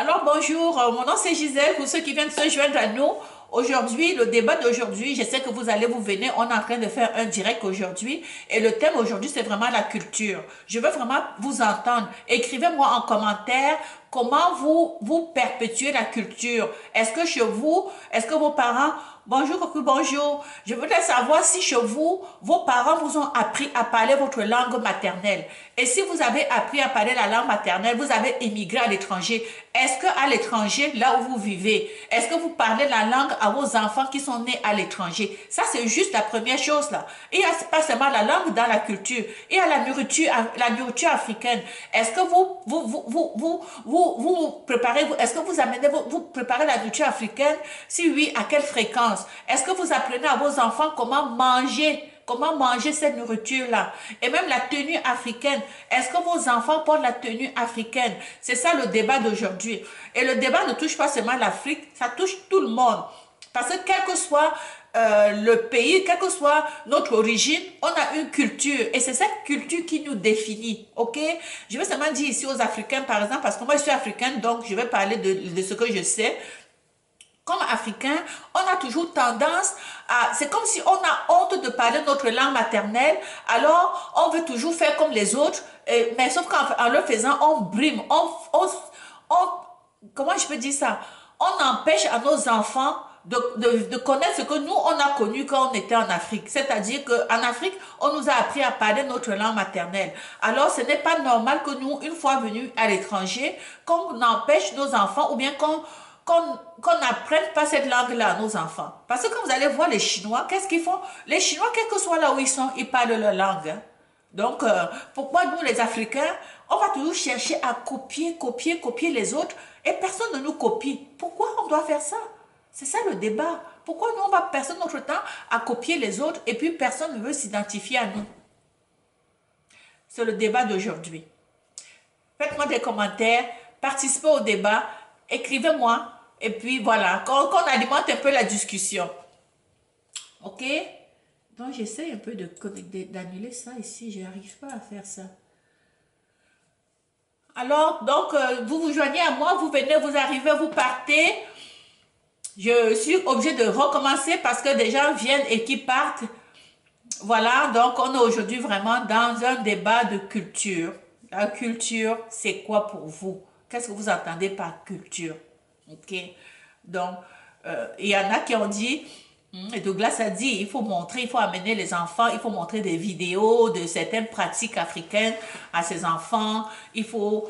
Alors bonjour, mon nom c'est Gisèle, pour ceux qui viennent se joindre à nous. Aujourd'hui, le débat d'aujourd'hui, je sais que vous allez vous venir, on est en train de faire un direct aujourd'hui et le thème aujourd'hui c'est vraiment la culture. Je veux vraiment vous entendre. Écrivez-moi en commentaire comment vous perpétuez la culture. Est-ce que chez vous, est-ce que vos parents, bonjour, coucou, bonjour. Je voudrais savoir si chez vous, vos parents vous ont appris à parler votre langue maternelle. Et si vous avez appris à parler la langue maternelle, vous avez émigré à l'étranger. Est-ce qu'à l'étranger, là où vous vivez, est-ce que vous parlez la langue à vos enfants qui sont nés à l'étranger? Ça, c'est juste la première chose là. Il n'y a pas seulement la langue dans la culture. Il y a la nourriture africaine. Est-ce que vous préparez, est-ce que vous amenez, vous préparez la nourriture africaine? Si oui, à quelle fréquence? Est-ce que vous apprenez à vos enfants comment manger cette nourriture-là? Et même la tenue africaine. Est-ce que vos enfants portent la tenue africaine? C'est ça le débat d'aujourd'hui. Et le débat ne touche pas seulement l'Afrique, ça touche tout le monde. Parce que quel que soit le pays, quelle que soit notre origine, on a une culture. Et c'est cette culture qui nous définit. OK? Je vais seulement dire ici aux Africains, par exemple, parce que moi je suis africaine, donc je vais parler de ce que je sais. Comme Africains, on a toujours tendance à... C'est comme si on a honte de parler notre langue maternelle, alors on veut toujours faire comme les autres, mais sauf qu'en le faisant, on brime, comment je peux dire ça? On empêche à nos enfants de connaître ce que nous, on a connu quand on était en Afrique. C'est-à-dire qu'en Afrique, on nous a appris à parler notre langue maternelle. Alors, ce n'est pas normal que nous, une fois venus à l'étranger, qu'on empêche nos enfants ou bien qu'on n'apprenne pas cette langue-là à nos enfants. Parce que quand vous allez voir les Chinois, qu'est-ce qu'ils font? Les Chinois, quel que soit là où ils sont, ils parlent leur langue. Hein. Donc, pourquoi nous, les Africains, on va toujours chercher à copier les autres et personne ne nous copie. Pourquoi on doit faire ça? C'est ça le débat. Pourquoi nous, on va passer notre temps à copier les autres et puis personne ne veut s'identifier à nous? C'est le débat d'aujourd'hui. Faites-moi des commentaires, participez au débat, écrivez-moi. Et puis voilà, qu'on alimente un peu la discussion. Ok? Donc j'essaie un peu d'annuler ça ici, je n'arrive pas à faire ça. Alors, donc, vous vous joignez à moi, vous venez, vous arrivez, vous partez. Je suis obligée de recommencer parce que des gens viennent et qui partent. Voilà, donc on est aujourd'hui vraiment dans un débat de culture. La culture, c'est quoi pour vous? Qu'est-ce que vous entendez par culture? Ok, donc il y en a qui ont dit, et Douglas a dit, il faut montrer, il faut amener les enfants, il faut montrer des vidéos de certaines pratiques africaines à ses enfants, il faut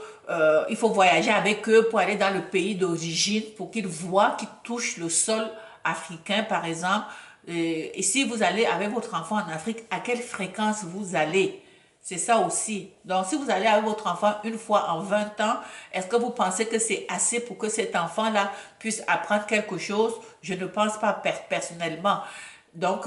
voyager avec eux pour aller dans le pays d'origine, pour qu'ils voient, qu'ils touchent le sol africain par exemple, et si vous allez avec votre enfant en Afrique, à quelle fréquence vous allez? C'est ça aussi. Donc, si vous allez avec votre enfant une fois en 20 ans, est-ce que vous pensez que c'est assez pour que cet enfant-là puisse apprendre quelque chose? Je ne pense pas personnellement. Donc,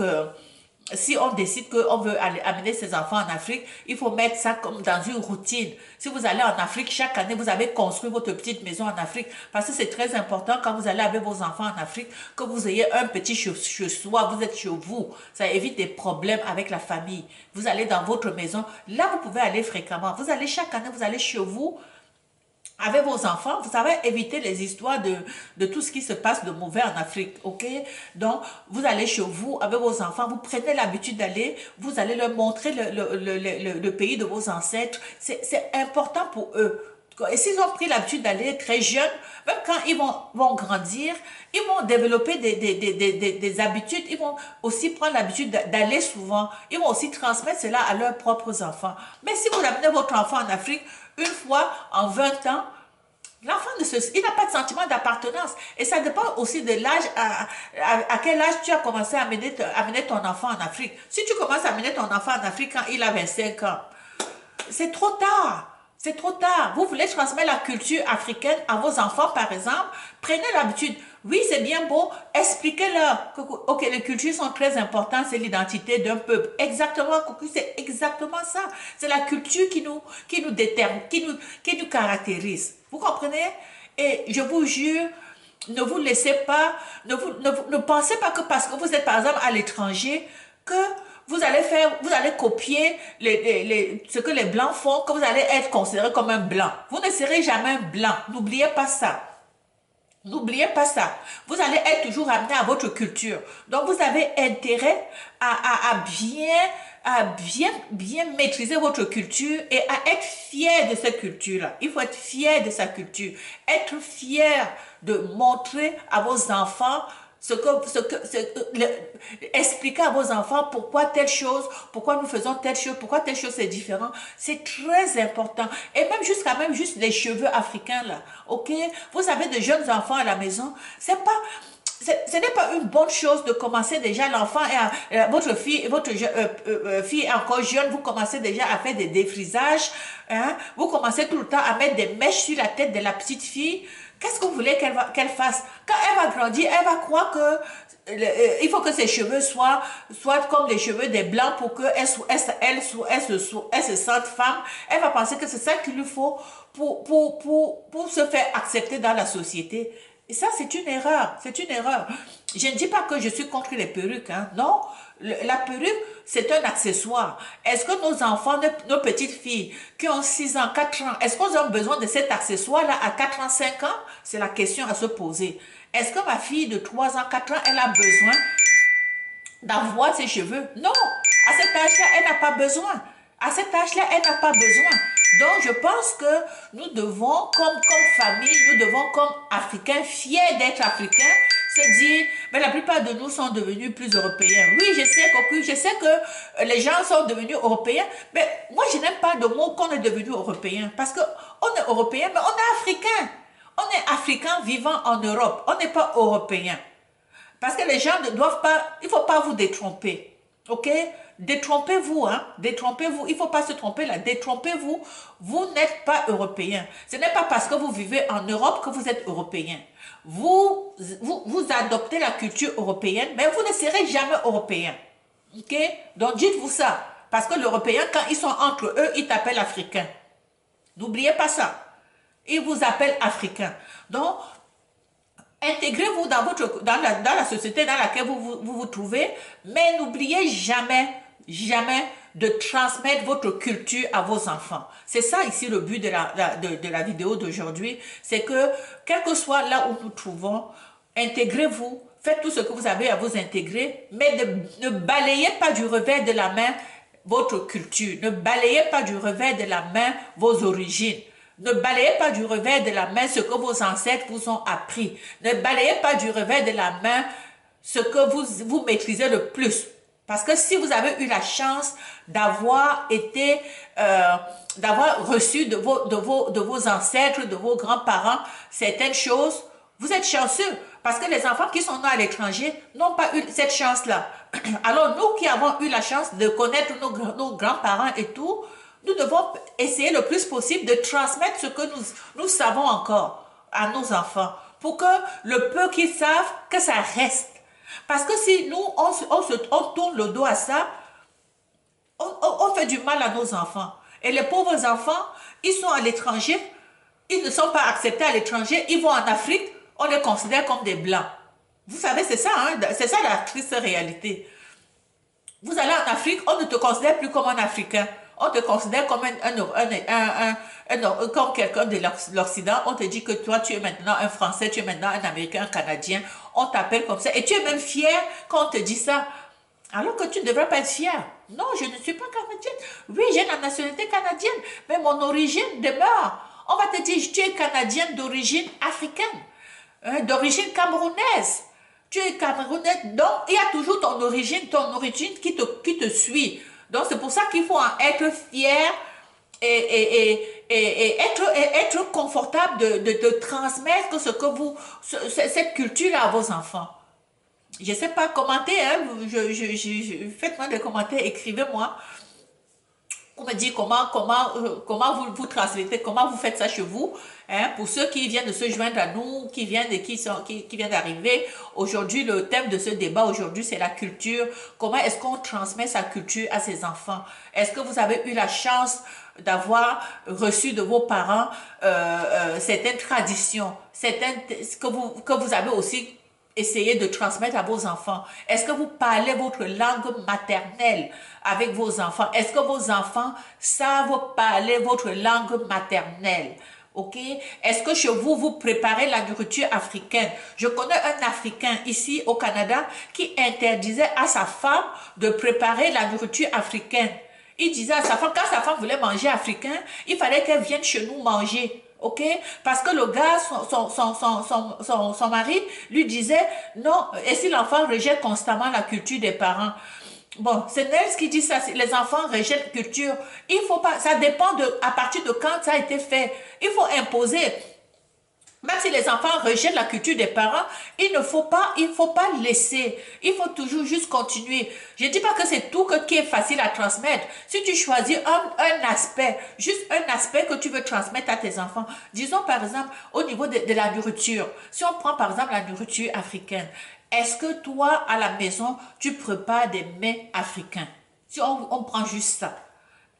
si on décide qu'on veut amener ses enfants en Afrique, il faut mettre ça comme dans une routine. Si vous allez en Afrique, chaque année, vous avez construit votre petite maison en Afrique. Parce que c'est très important quand vous allez avec vos enfants en Afrique, que vous ayez un petit chez soi, vous êtes chez vous. Ça évite des problèmes avec la famille. Vous allez dans votre maison. Là, vous pouvez aller fréquemment. Vous allez chaque année, vous allez chez vous, avec vos enfants, vous savez éviter les histoires de tout ce qui se passe de mauvais en Afrique, ok? Donc, vous allez chez vous, avec vos enfants, vous prenez l'habitude d'aller, vous allez leur montrer le pays de vos ancêtres. C'est important pour eux. Et s'ils ont pris l'habitude d'aller très jeunes, même quand ils vont grandir, ils vont développer des habitudes, ils vont aussi prendre l'habitude d'aller souvent, ils vont aussi transmettre cela à leurs propres enfants. Mais si vous amenez votre enfant en Afrique, une fois en 20 ans, l'enfant il n'a pas de sentiment d'appartenance. Et ça dépend aussi de l'âge, à quel âge tu as commencé à amener ton enfant en Afrique. Si tu commences à amener ton enfant en Afrique quand il a 25 ans, c'est trop tard. C'est trop tard. Vous voulez transmettre la culture africaine à vos enfants, par exemple. Prenez l'habitude. Oui, c'est bien beau. Expliquez-leur que ok, les cultures sont très importantes. C'est l'identité d'un peuple. Exactement, c'est exactement ça. C'est la culture qui nous détermine, qui nous caractérise. Vous comprenez? Et je vous jure, ne vous laissez pas, ne pensez pas que parce que vous êtes, par exemple, à l'étranger, que vous allez copier ce que les blancs font, que vous allez être considéré comme un blanc. Vous ne serez jamais un blanc. N'oubliez pas ça. N'oubliez pas ça. Vous allez être toujours amené à votre culture. Donc, vous avez intérêt bien maîtriser votre culture et à être fier de cette culture-là. Il faut être fier de sa culture. Être fier de montrer à vos enfants expliquer à vos enfants pourquoi telle chose, pourquoi nous faisons telle chose, pourquoi telle chose c'est différent. C'est très important. Et même jusqu'à même juste les cheveux africains là, ok? Vous avez de jeunes enfants à la maison, ce n'est pas une bonne chose de commencer déjà l'enfant et fille est encore jeune, vous commencez déjà à faire des défrisages, hein? Vous commencez tout le temps à mettre des mèches sur la tête de la petite fille. Qu'est-ce que vous voulez qu'elle fasse? Quand elle va grandir, elle va croire que il faut que ses cheveux soient comme les cheveux des blancs pour qu'elle elle se sente femme. Elle va penser que c'est ça qu'il lui faut pour se faire accepter dans la société. Et ça, c'est une erreur. C'est une erreur. Je ne dis pas que je suis contre les perruques. Hein. Non, la perruque, c'est un accessoire. Est-ce que nos enfants, nos petites filles qui ont 6 ans, 4 ans, est-ce qu'on a besoin de cet accessoire-là à 4 ans, 5 ans? C'est la question à se poser. Est-ce que ma fille de 3 ans, 4 ans, elle a besoin d'avoir ses cheveux? Non, à cet âge-là, elle n'a pas besoin. À cet âge-là, elle n'a pas besoin. Donc, je pense que nous devons, comme famille, nous devons, comme Africains, fiers d'être Africains, se dire, mais la plupart de nous sont devenus plus européens. Oui, je sais que les gens sont devenus européens, mais moi, je n'aime pas le mot qu'on est devenu européen, parce qu'on est européen, mais on est africain. On est africain vivant en Europe, on n'est pas européen. Parce que les gens ne doivent pas, il ne faut pas vous détromper, ok? Détrompez-vous, hein? Détrompez-vous. Il ne faut pas se tromper là. Détrompez-vous. Vous n'êtes pas européen. Ce n'est pas parce que vous vivez en Europe que vous êtes européen. Vous adoptez la culture européenne, mais vous ne serez jamais européen. Ok? Donc dites-vous ça. Parce que l'Européen, quand ils sont entre eux, ils t'appellent africain. N'oubliez pas ça. Ils vous appellent africain. Donc, intégrez-vous dans la société dans laquelle vous trouvez, mais n'oubliez jamais de transmettre votre culture à vos enfants. C'est ça ici le but de la vidéo d'aujourd'hui, c'est que quel que soit là où nous trouvons, intégrez-vous, faites tout ce que vous avez à vous intégrer, mais ne balayez pas du revers de la main votre culture, ne balayez pas du revers de la main vos origines. Ne balayez pas du revers de la main ce que vos ancêtres vous ont appris. Ne balayez pas du revers de la main ce que vous maîtrisez le plus. Parce que si vous avez eu la chance d'avoir reçu de vos ancêtres, de vos grands-parents, certaines choses, vous êtes chanceux. Parce que les enfants qui sont nés à l'étranger n'ont pas eu cette chance-là. Alors nous qui avons eu la chance de connaître nos grands-parents et tout, nous devons essayer le plus possible de transmettre ce que nous savons encore à nos enfants pour que le peu qu'ils savent, que ça reste. Parce que si nous, on tourne le dos à ça, on fait du mal à nos enfants. Et les pauvres enfants, ils sont à l'étranger, ils ne sont pas acceptés à l'étranger, ils vont en Afrique, on les considère comme des blancs. Vous savez, c'est ça, hein? C'est ça la triste réalité. Vous allez en Afrique, on ne te considère plus comme un Africain. On te considère comme comme quelqu'un de l'Occident. On te dit que toi, tu es maintenant un Français, tu es maintenant un Américain, un Canadien. On t'appelle comme ça. Et tu es même fier quand on te dit ça. Alors que tu ne devrais pas être fier. Non, je ne suis pas canadienne. Oui, j'ai la nationalité canadienne, mais mon origine demeure. On va te dire, tu es canadienne d'origine africaine, d'origine camerounaise. Tu es camerounaise, donc il y a toujours ton origine qui te suit. Donc c'est pour ça qu'il faut en être fier et être confortable de transmettre cette culture à vos enfants. Je ne sais pas, commentez, hein, faites-moi des commentaires, écrivez-moi. On me dit comment vous transmettez, comment vous faites ça chez vous. Hein, pour ceux qui viennent de se joindre à nous, qui viennent d'arriver, aujourd'hui, le thème de ce débat aujourd'hui, c'est la culture. Comment est-ce qu'on transmet sa culture à ses enfants? Est-ce que vous avez eu la chance d'avoir reçu de vos parents certaines traditions, que vous avez aussi essayez de transmettre à vos enfants? Est-ce que vous parlez votre langue maternelle avec vos enfants? Est-ce que vos enfants savent parler votre langue maternelle? Ok? Est-ce que chez vous, vous préparez la nourriture africaine? Je connais un Africain ici au Canada qui interdisait à sa femme de préparer la nourriture africaine. Il disait à sa femme, quand sa femme voulait manger africain, il fallait qu'elle vienne chez nous manger. Ok? Parce que le gars, son mari lui disait, non, et si l'enfant rejette constamment la culture des parents? Bon, c'est Nels qui dit ça, les enfants rejettent culture. Il faut pas, ça dépend de à partir de quand ça a été fait. Il faut imposer. Même si les enfants rejettent la culture des parents, il faut pas laisser. Il faut toujours juste continuer. Je ne dis pas que c'est tout qui est facile à transmettre. Si tu choisis un aspect, juste un aspect que tu veux transmettre à tes enfants, disons par exemple au niveau de la nourriture. Si on prend par exemple la nourriture africaine, est-ce que toi, à la maison, tu prépares des mets africains? Si on prend juste ça.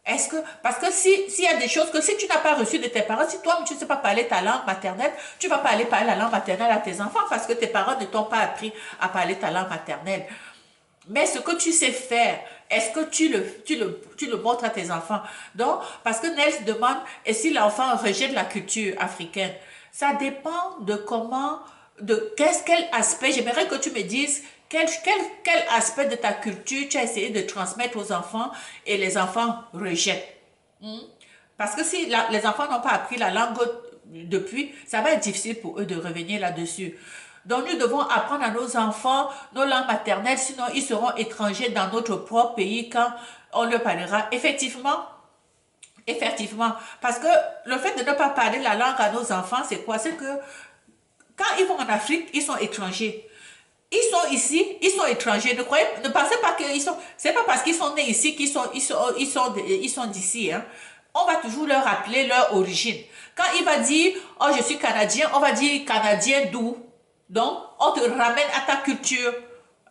Est-ce que, parce que s'il y a des choses que si tu n'as pas reçu de tes parents, si toi tu ne sais pas parler ta langue maternelle, tu vas pas aller parler la langue maternelle à tes enfants parce que tes parents ne t'ont pas appris à parler ta langue maternelle. Mais ce que tu sais faire, est-ce que tu le montres à tes enfants? Donc, parce que Nels demande, et si l'enfant rejette la culture africaine? Ça dépend de comment, quel aspect, j'aimerais que tu me dises quel aspect de ta culture tu as essayé de transmettre aux enfants et les enfants rejettent. Hmm? Parce que si les enfants n'ont pas appris la langue depuis, ça va être difficile pour eux de revenir là-dessus. Donc nous devons apprendre à nos enfants nos langues maternelles, sinon ils seront étrangers dans notre propre pays quand on leur parlera. Effectivement, parce que le fait de ne pas parler la langue à nos enfants, c'est quoi? C'est que quand ils vont en Afrique, ils sont étrangers. Ils sont ici, ils sont étrangers. Ne pensez pas qu'ils sont. C'est pas parce qu'ils sont nés ici ils sont d'ici. Hein. On va toujours leur rappeler leur origine. Quand il va dire, oh, je suis canadien, on va dire canadien d'où? Donc, on te ramène à ta culture.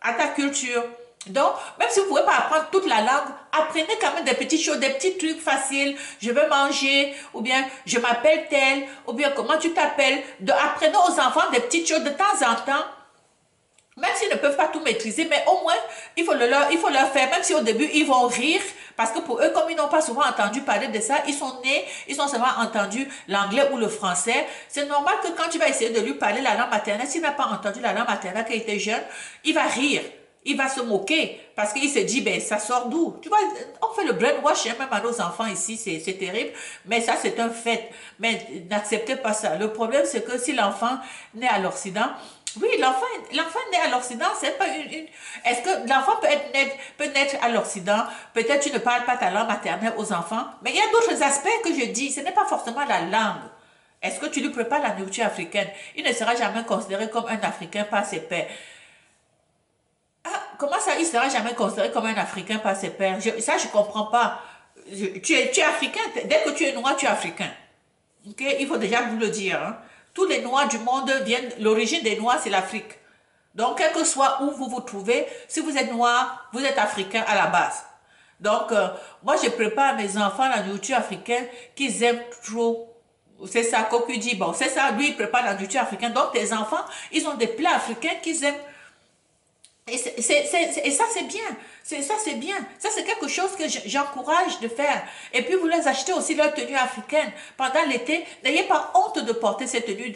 À ta culture. Donc, même si vous ne pouvez pas apprendre toute la langue, apprenez quand même des petites choses, des petits trucs faciles. Je vais manger, ou bien je m'appelle tel, ou bien comment tu t'appelles. Apprenez aux enfants des petites choses de temps en temps. Même s'ils ne peuvent pas tout maîtriser, mais au moins, il faut leur faire, même si au début, ils vont rire, parce que pour eux, comme ils n'ont pas souvent entendu parler de ça, ils sont nés, ils ont seulement entendu l'anglais ou le français. C'est normal que quand tu vas essayer de lui parler la langue maternelle, s'il n'a pas entendu la langue maternelle quand il était jeune, il va rire. Il va se moquer parce qu'il se dit, ben, ça sort d'où? Tu vois, on fait le brainwash même à nos enfants ici, c'est terrible, mais ça, c'est un fait. Mais n'acceptez pas ça. Le problème, c'est que si l'enfant naît à l'Occident, oui, l'enfant né à l'Occident, c'est pas une. Est-ce que l'enfant peut naître à l'Occident? Peut-être tu ne parles pas ta langue maternelle aux enfants, mais il y a d'autres aspects que je dis. Ce n'est pas forcément la langue. Est-ce que tu lui prépares la nourriture africaine? Il ne sera jamais considéré comme un Africain par ses pairs. Ah, comment ça, il ne sera jamais considéré comme un Africain par ses pairs? Ça, je ne comprends pas. Tu es Africain. Dès que tu es noir, tu es Africain. Okay? Il faut déjà vous le dire. Hein. Tous les Noirs du monde viennent, l'origine des Noirs, c'est l'Afrique. Donc, quel que soit où vous vous trouvez, si vous êtes Noir, vous êtes Africain à la base. Donc, moi, je prépare à mes enfants la nourriture africaine qu'ils aiment trop. C'est ça, Cocu dit, bon, c'est ça, lui, il prépare la nourriture africaine. Donc, tes enfants, ils ont des plats africains qu'ils aiment. Et ça, c'est bien. Ça, c'est bien. Ça, c'est quelque chose que j'encourage de faire. Et puis, vous les achetez aussi leur tenue africaine. Pendant l'été, n'ayez pas honte de porter cette tenue,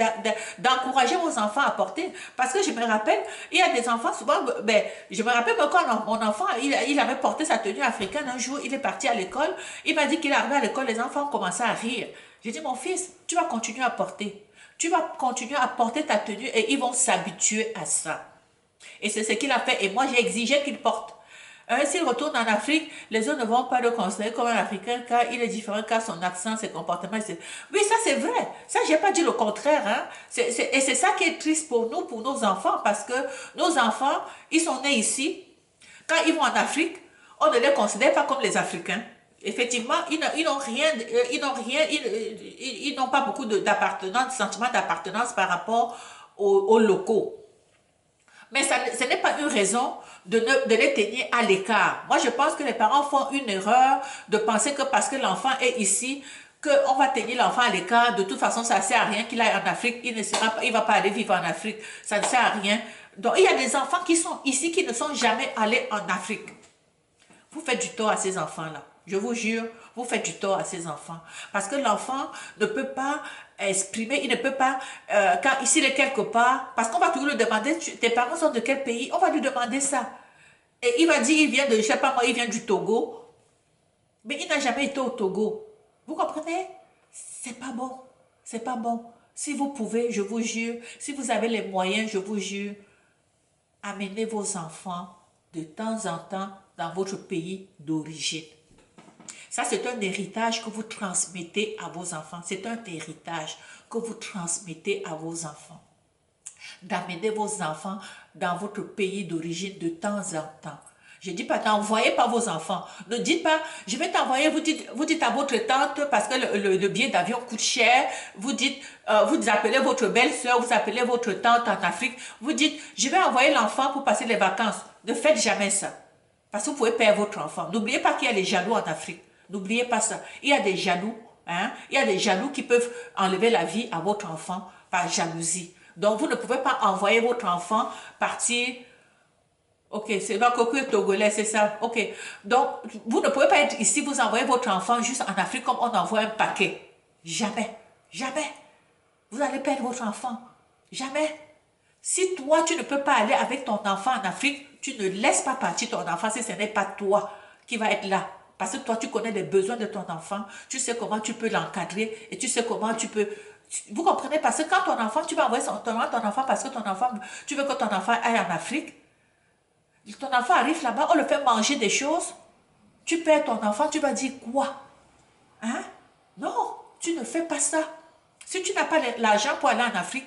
d'encourager vos enfants à porter. Parce que je me rappelle, il y a des enfants, souvent, ben, je me rappelle quand mon enfant, il avait porté sa tenue africaine. Un jour, il est parti à l'école. Il m'a dit qu'il est arrivé à l'école, les enfants ont commencé à rire. J'ai dit, mon fils, tu vas continuer à porter. Tu vas continuer à porter ta tenue et ils vont s'habituer à ça. Et c'est ce qu'il a fait. Et moi, j'ai exigé qu'il porte. S'il retourne en Afrique, les autres ne vont pas le considérer comme un Africain car il est différent, car son accent, ses comportements. Oui, ça c'est vrai. Ça, je n'ai pas dit le contraire. Hein. Et c'est ça qui est triste pour nous, pour nos enfants, parce que nos enfants, ils sont nés ici. Quand ils vont en Afrique, on ne les considère pas comme les Africains. Effectivement, ils n'ont pas beaucoup d'appartenance, de sentiment d'appartenance par rapport aux locaux. Mais ce n'est pas une raison de les tenir à l'écart. Moi, je pense que les parents font une erreur de penser que parce que l'enfant est ici, qu'on va tenir l'enfant à l'écart. De toute façon, ça ne sert à rien qu'il aille en Afrique. Il ne va pas aller vivre en Afrique. Ça ne sert à rien. Donc, il y a des enfants qui sont ici, qui ne sont jamais allés en Afrique. Vous faites du tort à ces enfants-là. Je vous jure, vous faites du tort à ces enfants. Parce que l'enfant ne peut pas exprimer, il ne peut pas, quand ici il est quelque part, parce qu'on va toujours lui demander, tes parents sont de quel pays? On va lui demander ça. Et il va dire, il vient de, je sais pas moi, il vient du Togo, mais il n'a jamais été au Togo. Vous comprenez? C'est pas bon. C'est pas bon. Si vous pouvez, je vous jure, si vous avez les moyens, je vous jure, amenez vos enfants de temps en temps dans votre pays d'origine. Ça, c'est un héritage que vous transmettez à vos enfants. C'est un héritage que vous transmettez à vos enfants. D'amener vos enfants dans votre pays d'origine de temps en temps. Je ne dis pas, n'envoyez pas vos enfants. Ne dites pas, je vais t'envoyer, vous dites à votre tante, parce que le billet d'avion coûte cher, vous dites, vous appelez votre belle-sœur, vous appelez votre tante en Afrique, vous dites, je vais envoyer l'enfant pour passer les vacances. Ne faites jamais ça. Parce que vous pouvez perdre votre enfant. N'oubliez pas qu'il y a les jaloux en Afrique. N'oubliez pas ça. Il y a des jaloux, hein? Il y a des jaloux qui peuvent enlever la vie à votre enfant par jalousie. Donc, vous ne pouvez pas envoyer votre enfant partir. Ok, c'est ma cocu togolais, c'est ça. Ok. Donc, vous ne pouvez pas être ici, vous envoyez votre enfant juste en Afrique comme on envoie un paquet. Jamais. Jamais. Vous allez perdre votre enfant. Jamais. Si toi, tu ne peux pas aller avec ton enfant en Afrique, tu ne laisses pas partir ton enfant si ce n'est pas toi qui va être là. Parce que toi, tu connais les besoins de ton enfant, tu sais comment tu peux l'encadrer et tu sais comment tu peux... Vous comprenez? Parce que quand ton enfant, tu vas envoyer ton enfant parce que ton enfant, tu veux que ton enfant aille en Afrique. Ton enfant arrive là-bas, on le fait manger des choses. Tu perds ton enfant, tu vas dire quoi? Hein? Non, tu ne fais pas ça. Si tu n'as pas l'argent pour aller en Afrique,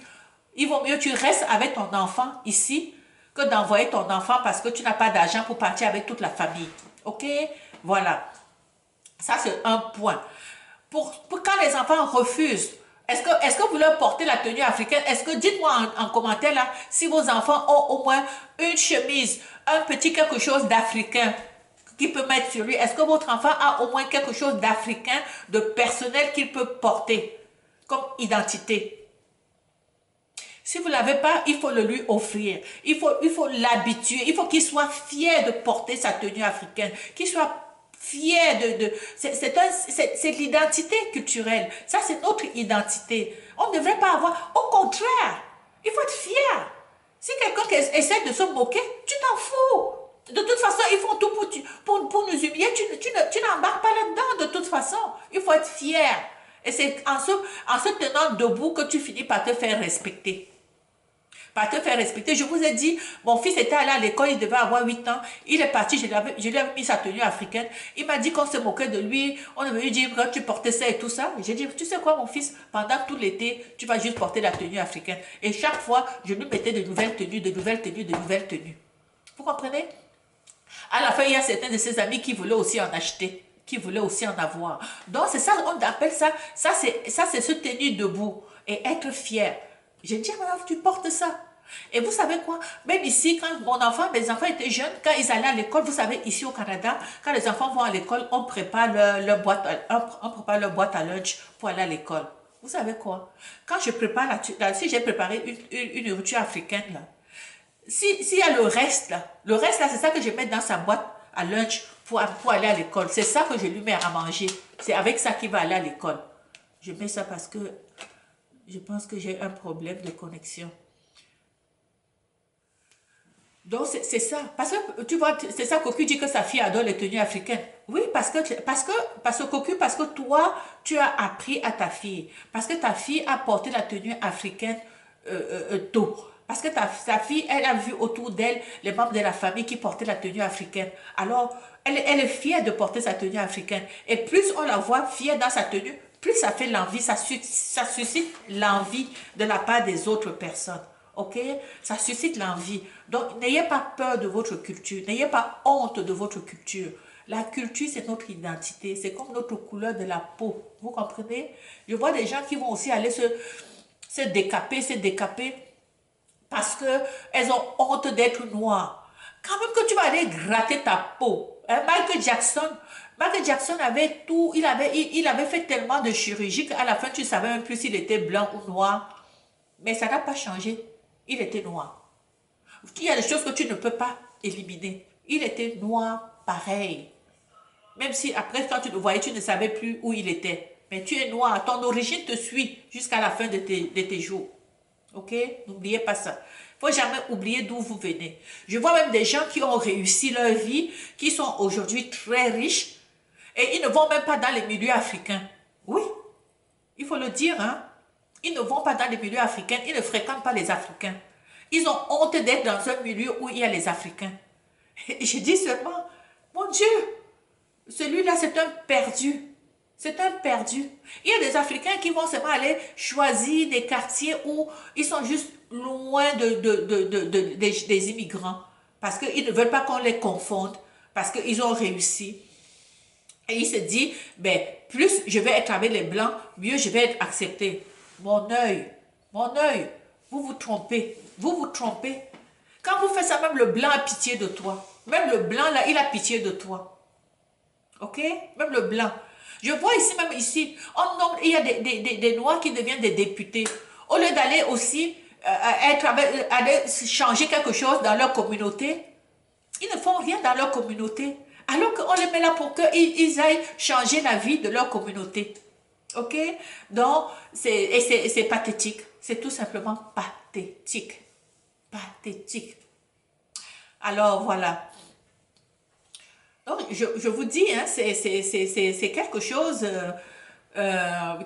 il vaut mieux que tu restes avec ton enfant ici que d'envoyer ton enfant parce que tu n'as pas d'argent pour partir avec toute la famille. Ok? Voilà. Ça, c'est un point. Pour quand les enfants refusent, est-ce que vous leur portez la tenue africaine? Est-ce que, dites-moi en commentaire là, si vos enfants ont au moins une chemise, un petit quelque chose d'africain qu'il peut mettre sur lui. Est-ce que votre enfant a au moins quelque chose d'africain, de personnel qu'il peut porter comme identité? Si vous ne l'avez pas, il faut le lui offrir. Il faut l'habituer. Il faut qu'il soit fier de porter sa tenue africaine. Qu'il soit fier c'est l'identité culturelle. Ça, c'est notre identité. On ne devrait pas avoir... Au contraire, il faut être fier. Si quelqu'un essaie de se moquer, tu t'en fous. De toute façon, ils font tout pour nous humilier. Tu n'embarques pas là-dedans de toute façon. Il faut être fier. Et c'est en se tenant debout que tu finis par te faire respecter. Par te faire respecter. Je vous ai dit, mon fils était allé à l'école, il devait avoir 8 ans. Il est parti, je lui avais mis sa tenue africaine. Il m'a dit qu'on se moquait de lui. On devait lui dire quand tu portais ça et tout ça. J'ai dit, tu sais quoi mon fils, pendant tout l'été, tu vas juste porter la tenue africaine. Et chaque fois, je lui mettais de nouvelles tenues, de nouvelles tenues, de nouvelles tenues. Vous comprenez? À la fin, il y a certains de ses amis qui voulaient aussi en acheter, qui voulaient aussi en avoir. Donc, c'est ça, on appelle ça, c'est se tenir debout et être fier. J'ai dit, madame, tu portes ça. Et vous savez quoi? Même ici, quand mes enfants étaient jeunes, quand ils allaient à l'école, vous savez, ici au Canada, quand les enfants vont à l'école, on prépare leur boîte à lunch pour aller à l'école. Vous savez quoi? Quand je prépare si j'ai préparé une nourriture africaine, là, s'il y a le reste là, c'est ça que je mets dans sa boîte à lunch pour aller à l'école. C'est ça que je lui mets à manger. C'est avec ça qu'il va aller à l'école. Je mets ça parce que je pense que j'ai un problème de connexion. Donc, c'est ça. Parce que, tu vois, c'est ça Cocu dit que sa fille adore les tenues africaines. Oui, parce que Cocu, parce que toi, tu as appris à ta fille. Parce que ta fille a porté la tenue africaine tôt. Parce que sa fille, elle a vu autour d'elle les membres de la famille qui portaient la tenue africaine. Alors, elle est fière de porter sa tenue africaine. Et plus on la voit fière dans sa tenue, plus ça fait l'envie, ça suscite l'envie de la part des autres personnes. Ok? Ça suscite l'envie. Donc, n'ayez pas peur de votre culture. N'ayez pas honte de votre culture. La culture, c'est notre identité. C'est comme notre couleur de la peau. Vous comprenez? Je vois des gens qui vont aussi aller se décaper parce qu'elles ont honte d'être noires. Quand même que tu vas aller gratter ta peau. Hein, Michael Jackson avait tout, il avait fait tellement de chirurgie qu'à la fin, tu ne savais même plus s'il était blanc ou noir. Mais ça n'a pas changé. Il était noir. Il y a des choses que tu ne peux pas éliminer. Il était noir pareil. Même si après, quand tu le voyais, tu ne savais plus où il était. mais tu es noir. Ton origine te suit jusqu'à la fin de tes jours. Ok? N'oubliez pas ça. Il ne faut jamais oublier d'où vous venez. Je vois même des gens qui ont réussi leur vie, qui sont aujourd'hui très riches, et ils ne vont même pas dans les milieux africains. Oui, il faut le dire, hein. Ils ne vont pas dans les milieux africains, ils ne fréquentent pas les Africains. Ils ont honte d'être dans un milieu où il y a les Africains. Et je dis seulement, mon Dieu, celui-là c'est un perdu. C'est un perdu. Il y a des Africains qui vont seulement aller choisir des quartiers où ils sont juste loin des immigrants. Parce qu'ils ne veulent pas qu'on les confonde. Parce qu'ils ont réussi. Et il se dit, ben, plus je vais être avec les Blancs, mieux je vais être accepté. Mon œil, vous vous trompez. Vous vous trompez. Quand vous faites ça, même le Blanc a pitié de toi. Même le Blanc, là, il a pitié de toi. Ok? Même le Blanc. Je vois ici, même ici, il y a des Noirs qui deviennent des députés. Au lieu d'aller aussi aller changer quelque chose dans leur communauté, ils ne font rien dans leur communauté. Alors qu'on les met là pour qu'ils aillent changer la vie de leur communauté. Ok? Donc, c'est pathétique. C'est tout simplement pathétique. Pathétique. Alors, voilà. Donc, je vous dis, hein, c'est quelque chose ça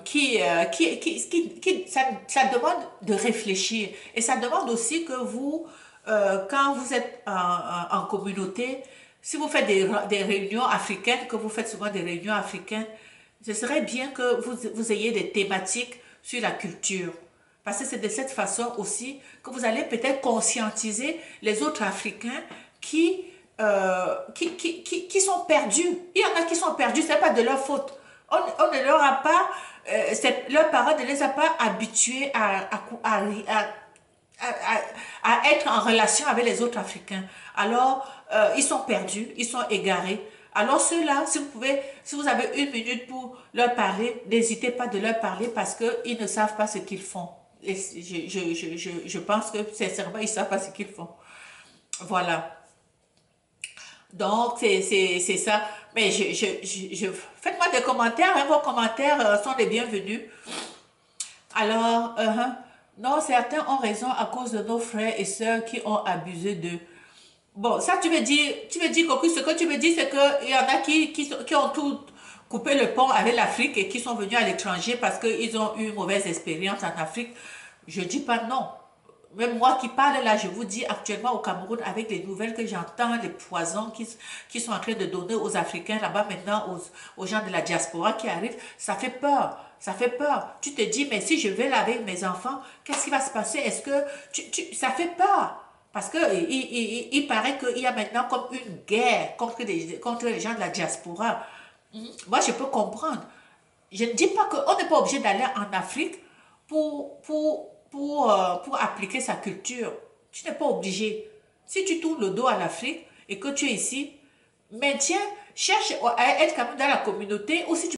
demande de réfléchir. Et ça demande aussi que vous, quand vous êtes en communauté, si vous faites des réunions africaines, que vous faites souvent des réunions africaines, ce serait bien que vous ayez des thématiques sur la culture. Parce que c'est de cette façon aussi que vous allez peut-être conscientiser les autres Africains qui sont perdus. Il y en a qui sont perdus, ce n'est pas de leur faute. On ne leur a pas, leurs parents ne les a pas habitués à être en relation avec les autres Africains. Alors, ils sont perdus, ils sont égarés. Alors ceux-là, si vous avez 1 minute pour leur parler, n'hésitez pas de leur parler parce qu'ils ne savent pas ce qu'ils font. Et je pense que sincèrement, ils ne savent pas ce qu'ils font. Voilà. Donc, c'est ça. Mais faites-moi des commentaires, hein, vos commentaires sont les bienvenus. Alors, non, certains ont raison à cause de nos frères et sœurs qui ont abusé d'eux. Bon, ça, tu veux dire, Cocu, ce que tu veux dire, c'est qu'il y en a qui ont tout coupé le pont avec l'Afrique et qui sont venus à l'étranger parce qu'ils ont eu une mauvaise expérience en Afrique. Je ne dis pas non. Même moi qui parle là, je vous dis actuellement au Cameroun, avec les nouvelles que j'entends, les poisons qui sont en train de donner aux Africains là-bas maintenant, aux gens de la diaspora qui arrivent, ça fait peur. Ça fait peur. Tu te dis, mais si je vais là avec mes enfants, qu'est-ce qui va se passer? Est-ce que... ça fait peur. Parce qu'il paraît qu'il y a maintenant comme une guerre contre les gens de la diaspora. Moi, je peux comprendre. Je ne dis pas qu'on n'est pas obligé d'aller en Afrique pour appliquer sa culture. Tu n'es pas obligé. Si tu tournes le dos à l'Afrique et que tu es ici, maintiens, cherche à être quand même dans la communauté, ou si tu